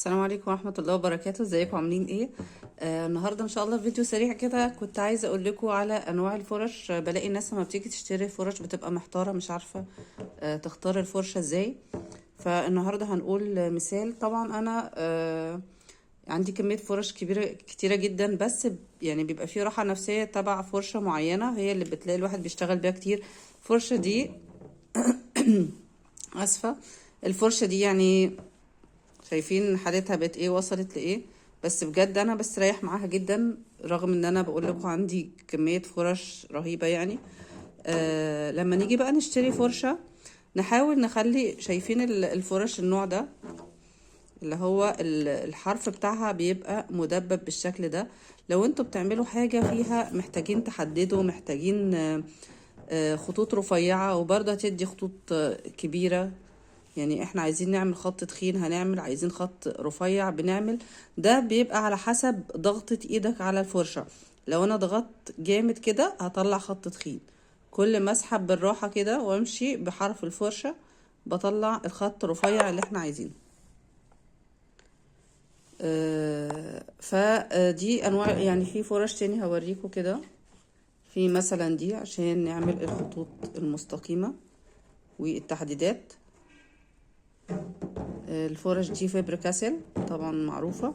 السلام عليكم ورحمة الله وبركاته. ازيكم عاملين ايه؟ النهارده ان شاء الله فيديو سريع كده. كنت عايزة اقول لكم على انواع الفرش. بلاقي الناس لما بتيجي تشتري فرش بتبقى محتارة، مش عارفة تختار الفرشة ازاي. فالنهارده هنقول مثال. طبعا انا عندي كمية فرش كبيرة كتيرة جدا، بس يعني بيبقى فيه راحة نفسية تبع فرشة معينة هي اللي بتلاقي الواحد بيشتغل بيها كتير. الفرشة دي اسفة، الفرشة دي يعني شايفين حالتها بقت ايه، وصلت لايه. بس بجد انا بستريح معاها جدا، رغم ان انا بقول لكم عندي كمية فرش رهيبة يعني. لما نيجي بقى نشتري فرشة نحاول نخلي، شايفين الفرش النوع ده اللي هو الحرف بتاعها بيبقى مدبب بالشكل ده. لو انتوا بتعملوا حاجة فيها محتاجين تحددوا، محتاجين خطوط رفيعة، وبرضه هتدي خطوط كبيرة. يعني احنا عايزين نعمل خط تخين هنعمل، عايزين خط رفيع بنعمل. ده بيبقى على حسب ضغطة ايدك على الفرشة. لو انا ضغطت جامد كده هطلع خط تخين، كل ما اسحب بالراحة كده وامشي بحرف الفرشة بطلع الخط الرفيع اللي احنا عايزينه. فدي انواع، يعني في فرش تاني هوريكم كده. في مثلا دي عشان نعمل الخطوط المستقيمة والتحديدات. الفرش دي فيبر كاسل طبعا معروفة.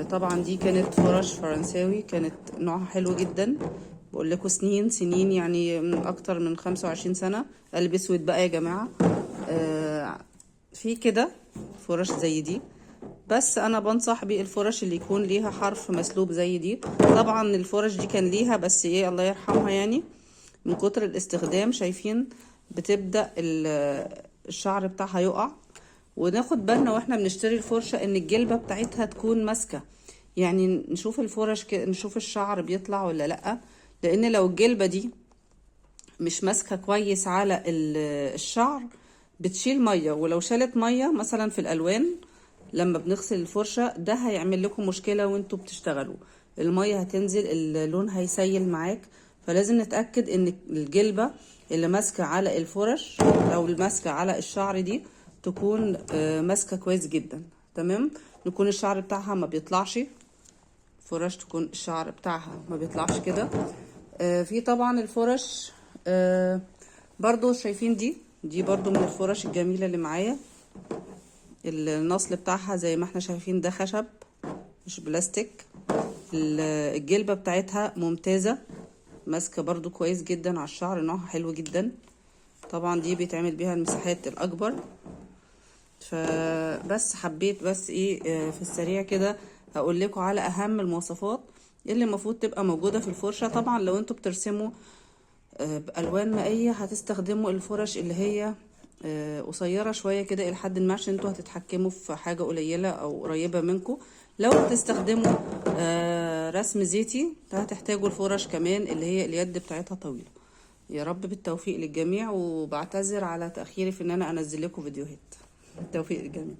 طبعا دي كانت فرش فرنساوي، كانت نوعها حلو جدا. بقول لكم سنين سنين، يعني من اكتر من 25 سنة. قلب اسود بقى يا جماعة. في كده فرش زي دي، بس انا بنصح بالفرش اللي يكون ليها حرف مسلوب زي دي. طبعا الفرش دي كان ليها، بس ايه الله يرحمها، يعني من كتر الاستخدام شايفين بتبدأ الشعر بتاعها يقع. وناخد بالنا واحنا بنشتري الفرشة ان الجلبة بتاعتها تكون ماسكة، يعني نشوف الفرش نشوف الشعر بيطلع ولا لأ. لان لو الجلبة دي مش ماسكة كويس على الشعر بتشيل مية، ولو شالت مية مثلا في الالوان لما بنغسل الفرشة ده هيعمل لكم مشكلة وانتوا بتشتغلوا. المية هتنزل، اللون هيسيل معاك. فلازم نتأكد ان الجلبة اللي ماسكة على الفرش او الماسكة على الشعر دي تكون ماسكة كويس جدا. تمام، يكون الشعر بتاعها ما بيطلعش، فرش تكون الشعر بتاعها ما بيطلعش كده. في طبعا الفرش برضو شايفين دي برضو من الفرش الجميلة اللي معايا. النصل بتاعها زي ما احنا شايفين ده خشب مش بلاستيك. الجلبة بتاعتها ممتازة، ماسكة برضو كويس جدا على الشعر، نوعها حلو جدا. طبعا دي بيتعمل بيها المساحات الاكبر. فبس حبيت بس ايه في السريع كده هقول لكم على اهم المواصفات اللي المفروض تبقى موجودة في الفرشة. طبعا لو انتوا بترسموا بألوان مائية هتستخدموا الفرش اللي هي قصيرة شوية كده إلى حد ما، عشان انتوا هتتحكموا في حاجة قليلة أو قريبة منكم. لو هتستخدموا رسم زيتي هتحتاجوا الفرش كمان اللي هي اليد بتاعتها طويلة. يا رب بالتوفيق للجميع، وبعتذر على تأخيري في ان انا انزل لكم فيديوهات. بالتوفيق للجميع.